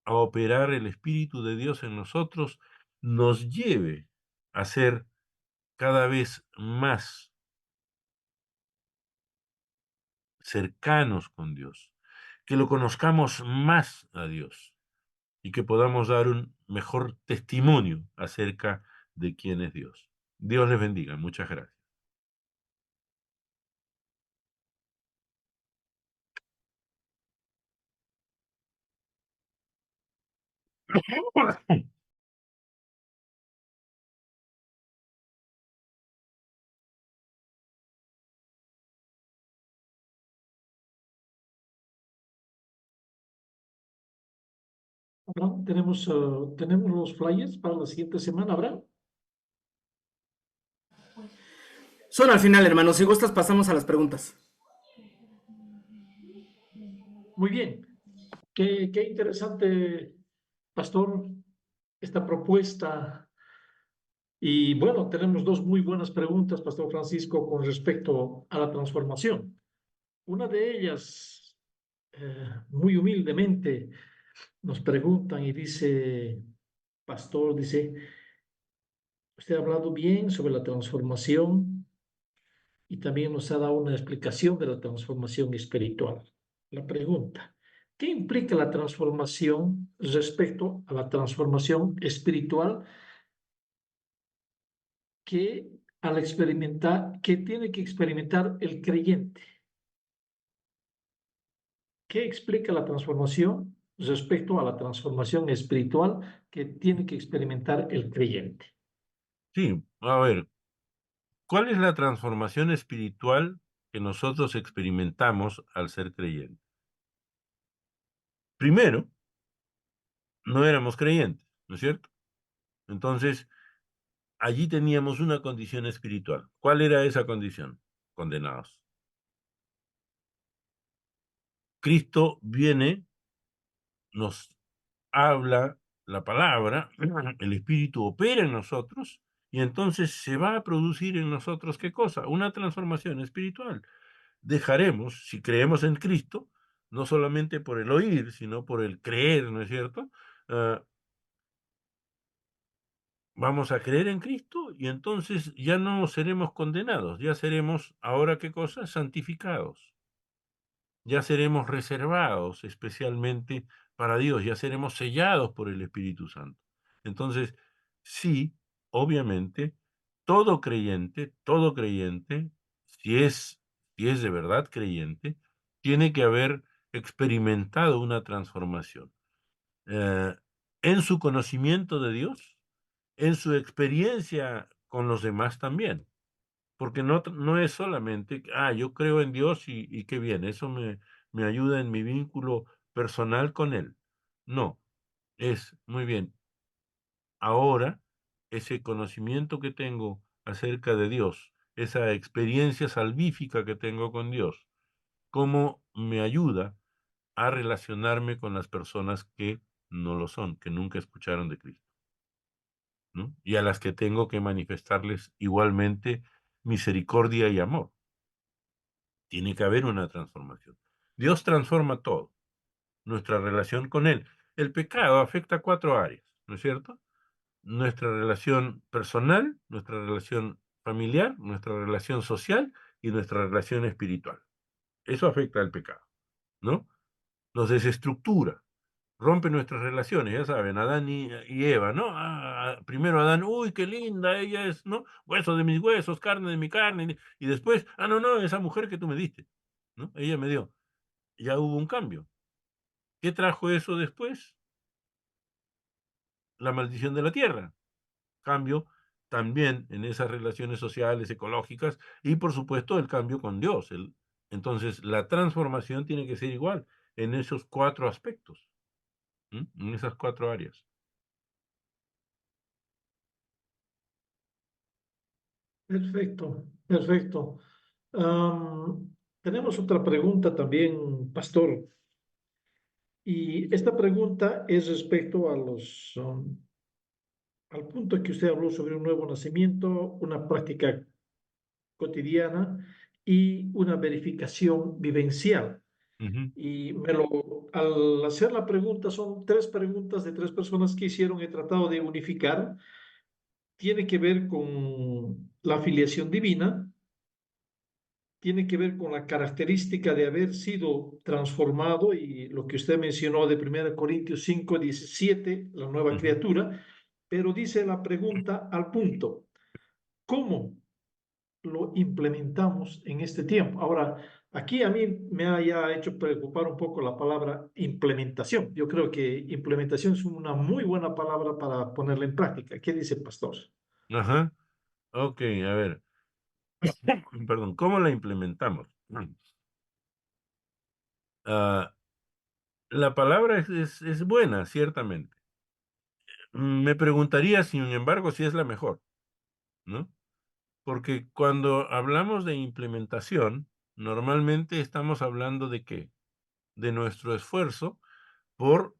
a operar el Espíritu de Dios en nosotros, nos lleve a ser cada vez más cercanos con Dios, que lo conozcamos más a Dios y que podamos dar un mejor testimonio acerca de quién es Dios. Dios les bendiga. Muchas gracias. Abraham, tenemos los flyers para la siguiente semana, Abraham. Son al final, hermano. Si gustas, pasamos a las preguntas. Muy bien. Qué interesante, pastor, esta propuesta. Y bueno, tenemos dos muy buenas preguntas, Pastor Francisco, con respecto a la transformación. Una de ellas, muy humildemente, nos preguntan y dice, pastor, dice, usted ha hablado bien sobre la transformación y también nos ha dado una explicación de la transformación espiritual. La pregunta, ¿qué implica la transformación respecto a la transformación espiritual que al experimentar, que tiene que experimentar el creyente? ¿Qué explica la transformación respecto a la transformación espiritual que tiene que experimentar el creyente? Sí, a ver, ¿cuál es la transformación espiritual que nosotros experimentamos al ser creyentes? Primero, no éramos creyentes, ¿no es cierto? Entonces, allí teníamos una condición espiritual. ¿Cuál era esa condición? Condenados. Cristo viene, nos habla la palabra, el Espíritu opera en nosotros y entonces se va a producir en nosotros, ¿qué cosa? Una transformación espiritual. Dejaremos, si creemos en Cristo, no solamente por el oír, sino por el creer, ¿no es cierto? Ah, vamos a creer en Cristo y entonces ya no seremos condenados, ya seremos, ahora qué cosa, santificados, ya seremos reservados especialmente para Dios, ya seremos sellados por el Espíritu Santo. Entonces, sí, obviamente, todo creyente, si es de verdad creyente, tiene que haber experimentado una transformación eh, en su conocimiento de Dios, en su experiencia con los demás también. Porque no es solamente, yo creo en Dios y qué bien, eso me ayuda en mi vínculo personal con Él. No, es muy bien. Ahora, ese conocimiento que tengo acerca de Dios, esa experiencia salvífica que tengo con Dios, cómo me ayuda a relacionarme con las personas que no lo son, que nunca escucharon de Cristo, ¿no? Y a las que tengo que manifestarles igualmente misericordia y amor. Tiene que haber una transformación. Dios transforma todo, nuestra relación con Él. El pecado afecta 4 áreas, ¿no es cierto? Nuestra relación personal, nuestra relación familiar, nuestra relación social y nuestra relación espiritual. Eso afecta al pecado, ¿no? Nos desestructura, rompe nuestras relaciones, ya saben, Adán y Eva, ¿no? Primero Adán, uy, qué linda, ella es, ¿no? Hueso de mis huesos, carne de mi carne, y después, no, no, esa mujer que tú me diste, ¿no? Ella me dio. Ya hubo un cambio. ¿Qué trajo eso después? La maldición de la tierra. Cambio también en esas relaciones sociales, ecológicas y por supuesto el cambio con Dios. Entonces la transformación tiene que ser igual en esos 4 aspectos, en esas 4 áreas. Perfecto, perfecto. Tenemos otra pregunta también, pastor, y esta pregunta es respecto a al punto que usted habló sobre un nuevo nacimiento, una práctica cotidiana y una verificación vivencial. Ujú, Y al hacer la pregunta, son 3 preguntas de 3 personas que hicieron, he tratado de unificar. Tiene que ver con la filiación divina, tiene que ver con la característica de haber sido transformado y lo que usted mencionó de 1 Corintios 5:17, la nueva ujú. criatura, pero dice la pregunta al punto, ¿cómo lo implementamos en este tiempo? Ahora, aquí a mí me haya hecho preocupar un poco la palabra implementación. Yo creo que implementación es una muy buena palabra para ponerla en práctica. ¿Qué dice el pastor? Ajá. Ok, a ver. Perdón, ¿cómo la implementamos? Ah, la palabra es buena, ciertamente. Me preguntaría, sin embargo, si es la mejor, ¿no? Porque cuando hablamos de implementación, normalmente estamos hablando de qué? De nuestro esfuerzo por,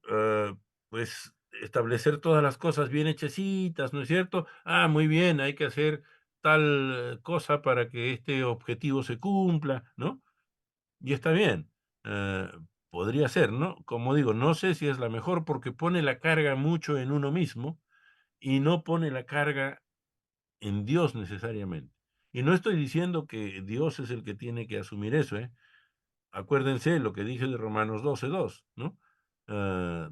pues, establecer todas las cosas bien hechecitas, ¿no es cierto? Muy bien, hay que hacer tal cosa para que este objetivo se cumpla, ¿no? Y está bien, eh, podría ser, ¿no? Como digo, no sé si es la mejor porque pone la carga mucho en uno mismo y no pone la carga en Dios necesariamente. Y no estoy diciendo que Dios es el que tiene que asumir eso, ¿eh? Acuérdense lo que dije de Romanos 12:2, ¿no?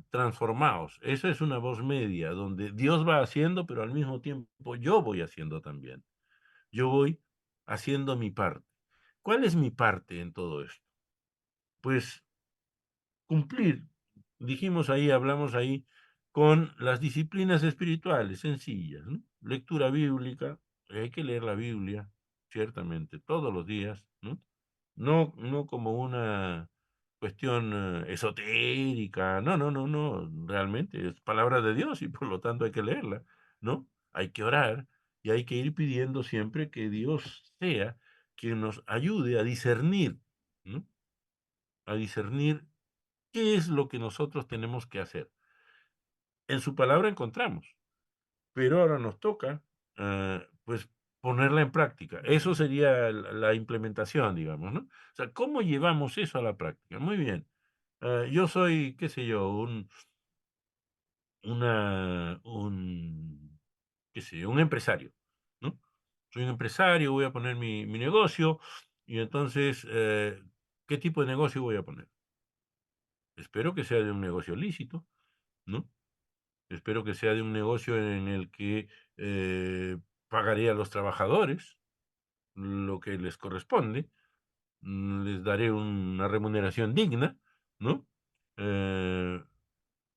Transformaos. Esa es una voz media donde Dios va haciendo, pero al mismo tiempo yo voy haciendo también. Yo voy haciendo mi parte. ¿Cuál es mi parte en todo esto? Pues cumplir, dijimos ahí, hablamos ahí, con las disciplinas espirituales sencillas, ¿no? Lectura bíblica, hay que leer la Biblia, ciertamente, todos los días, ¿no? No como una cuestión esotérica, no, no, no, no, realmente es palabra de Dios y por lo tanto hay que leerla, ¿no? Hay que orar y hay que ir pidiendo siempre que Dios sea quien nos ayude a discernir, ¿no? A discernir qué es lo que nosotros tenemos que hacer. en su palabra encontramos, pero ahora nos toca, pues, ponerla en práctica. Eso sería la implementación, digamos, ¿no? O sea, ¿cómo llevamos eso a la práctica? Muy bien. Yo soy, qué sé yo, qué sé yo, un empresario, ¿no? Soy un empresario, voy a poner mi negocio y entonces, ¿qué tipo de negocio voy a poner? Espero que sea de un negocio lícito, ¿no? Espero que sea de un negocio en el que pagaré a los trabajadores lo que les corresponde, les daré una remuneración digna, ¿no? Eh,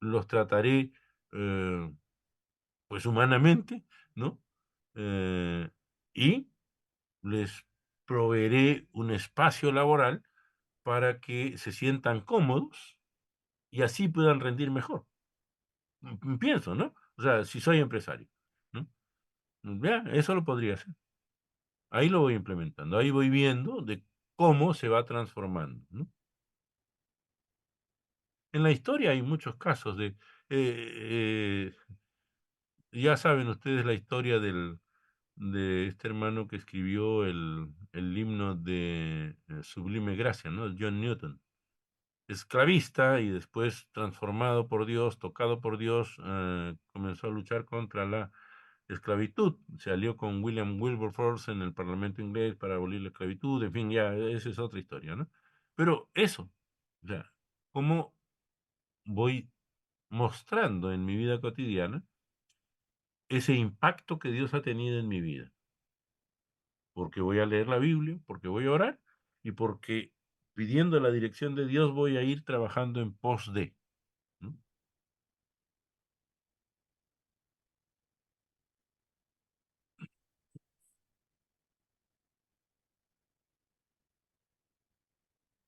los trataré, eh, pues, humanamente, ¿no? Eh, y les proveeré un espacio laboral para que se sientan cómodos y así puedan rendir mejor. Pienso, ¿no? O sea, si soy empresario, ¿no? Ya, eso lo podría hacer. Ahí lo voy implementando, ahí voy viendo de cómo se va transformando, ¿no? En la historia hay muchos casos eh, ya saben ustedes la historia de este hermano que escribió el himno de Sublime Gracia, ¿no? John Newton. Esclavista y después transformado por Dios, tocado por Dios, comenzó a luchar contra la esclavitud. Se alió con William Wilberforce en el Parlamento inglés para abolir la esclavitud. En fin, ya esa es otra historia, ¿no? Pero eso, o sea, cómo voy mostrando en mi vida cotidiana ese impacto que Dios ha tenido en mi vida. Porque voy a leer la Biblia, porque voy a orar y porque pidiendo la dirección de Dios voy a ir trabajando en pos de, ¿no?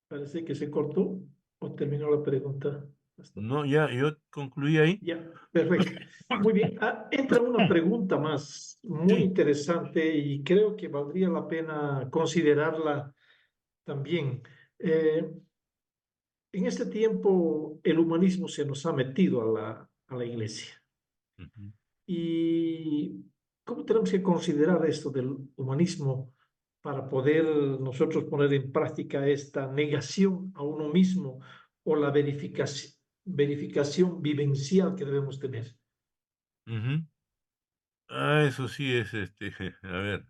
Parece que se cortó o terminó la pregunta, pastor. No, ya, yo concluí ahí. Ya, perfecto. Muy bien. Entra una pregunta más muy Sí. interesante y creo que valdría la pena considerarla también. Eh, en este tiempo, el humanismo se nos ha metido a la iglesia. Ujú, ¿Y cómo tenemos que considerar esto del humanismo para poder nosotros poner en práctica esta negación a uno mismo o la verificación vivencial que debemos tener? ujú. Eso sí es, a ver,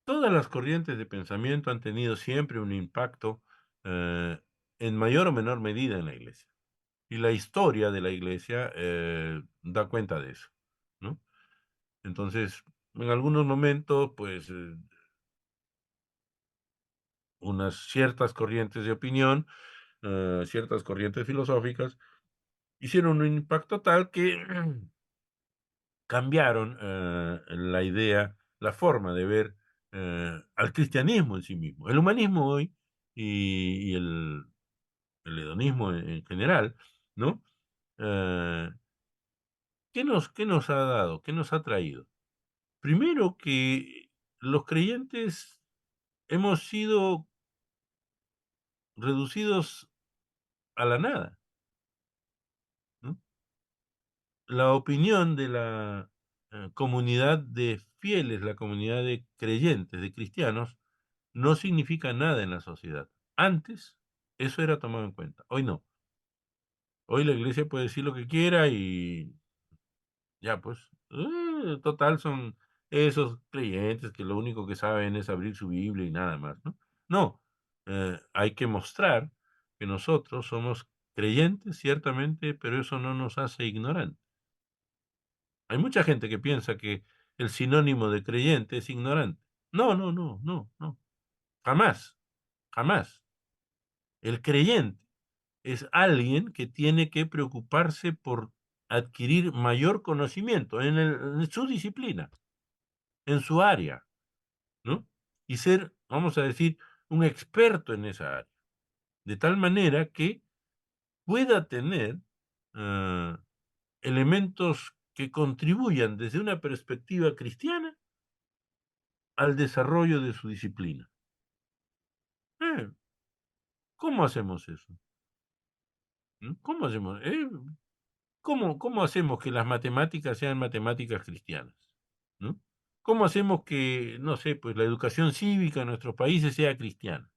todas las corrientes de pensamiento han tenido siempre un impacto eh, en mayor o menor medida en la iglesia. Y la historia de la iglesia da cuenta de eso, ¿no? Entonces, en algunos momentos, pues, unas ciertas corrientes de opinión, ciertas corrientes filosóficas, hicieron un impacto tal que cambiaron la idea, la forma de ver al cristianismo en sí mismo. El humanismo hoy y el hedonismo en general, ¿no? Eh, qué nos ha dado? ¿Qué nos ha traído? Primero que los creyentes hemos sido reducidos a la nada, ¿no? La opinión de la comunidad de fieles, la comunidad de creyentes, de cristianos, no significa nada en la sociedad. Antes eso era tomado en cuenta, hoy no. Hoy la iglesia puede decir lo que quiera y ya pues, total son esos creyentes que lo único que saben es abrir su Biblia y nada más, ¿no? No, hay que mostrar que nosotros somos creyentes, ciertamente, pero eso no nos hace ignorantes. Hay mucha gente que piensa que el sinónimo de creyente es ignorante. No, no, no, no, no. Jamás, jamás. El creyente es alguien que tiene que preocuparse por adquirir mayor conocimiento en su disciplina, en su área, ¿no? Y ser, vamos a decir, un experto en esa área, de tal manera que pueda tener ah, elementos que contribuyan desde una perspectiva cristiana al desarrollo de su disciplina. Eh, ¿Cómo hacemos eso? ¿no? ¿Cómo hacemos? ¿Cómo hacemos que las matemáticas sean matemáticas cristianas? ¿No? ¿Cómo hacemos que, no sé, pues la educación cívica en nuestros países sea cristiana?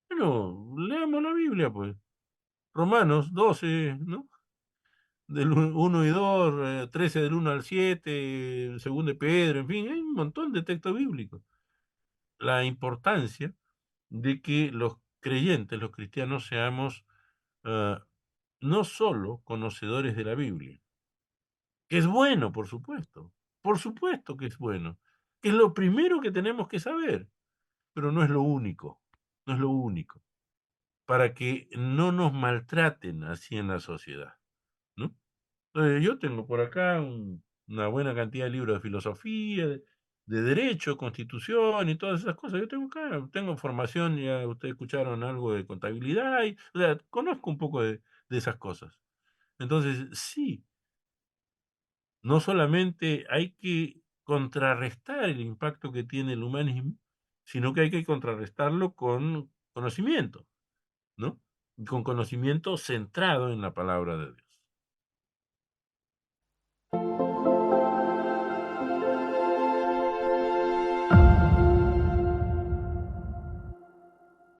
Bueno, leamos la Biblia, pues. Romanos 12, ¿no? Del 1 y 2, 13 del 1 al 7, 2 de Pedro, en fin, hay un montón de textos bíblicos. La importancia de que los creyentes, los cristianos, seamos ah, no solo conocedores de la Biblia, que es bueno, por supuesto que es bueno, que es lo primero que tenemos que saber, pero no es lo único, no es lo único, para que no nos maltraten así en la sociedad, ¿no? Yo tengo por acá una buena cantidad de libros de filosofía, de derecho, constitución y todas esas cosas. Yo tengo acá, tengo formación, ya ustedes escucharon algo de contabilidad, o sea, conozco un poco de esas cosas. Entonces, sí, no solamente hay que contrarrestar el impacto que tiene el humanismo, sino que hay que contrarrestarlo con conocimiento, ¿no? Con conocimiento centrado en la palabra de Dios.